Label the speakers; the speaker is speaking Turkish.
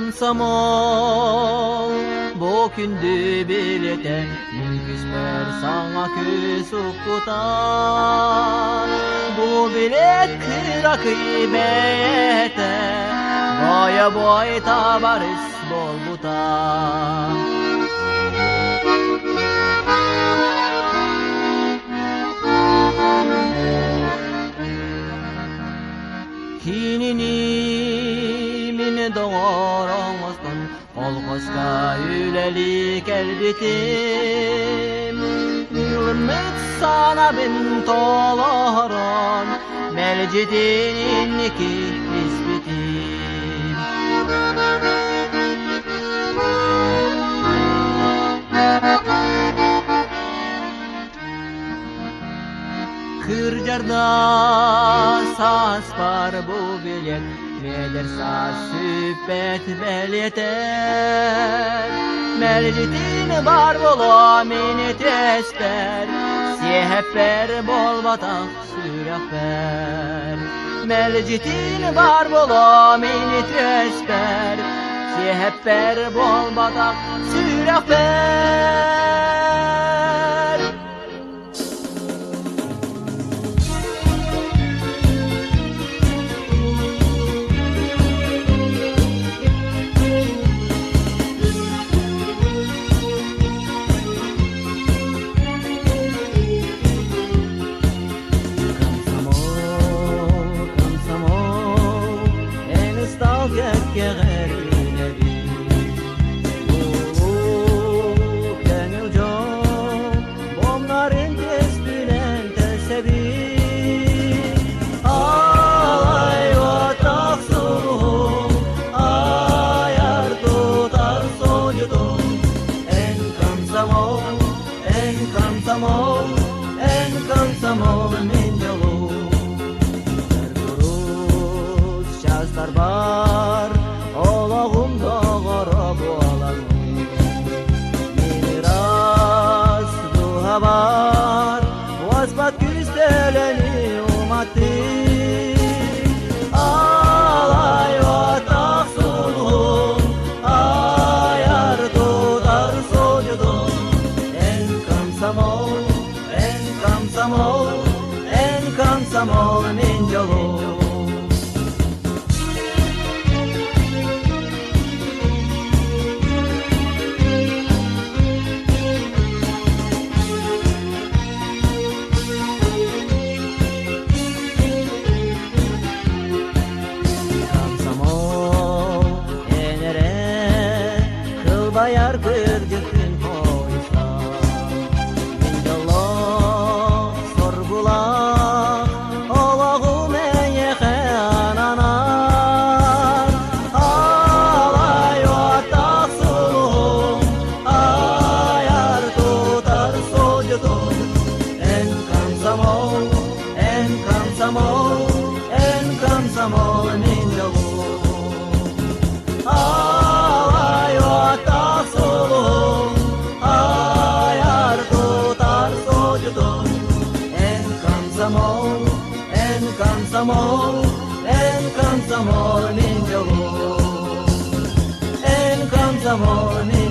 Speaker 1: Komsomol bu kündü bilete küsper sana küs ukutan. Bu bilet kıra kıymete boya boy tabarız bol butan. Kinini doğramasın olğaçka ülelik elbitim. Ümmet sana bin tolaran melcidinki isbitim. Kırcarda sas var bu bilet, nedir sas sübbet belyeter. Melcitin var bolo minit esper, siyehper bol batak sürahper. Melcitin var bolo minit esper, siyehper bol batak sürahper. Komsomol min yolu kuruz şahslar var olağımda garab olan. Miras duha var vasbat güzeleni umatı. Alay vatak sulhum ayar tutar sojudum. En komsomol komsomol min yolu. Komsomol enere kıl bayar kırcıkın koysa. Min yolu sorgular olağım eyeke ananar. Alay vatak sulhum ayar tutar sojudum. En komsomol min yolu. Alay vatak sulhum ayar tutar sojudum. En komsomol min yolu. En komsomol min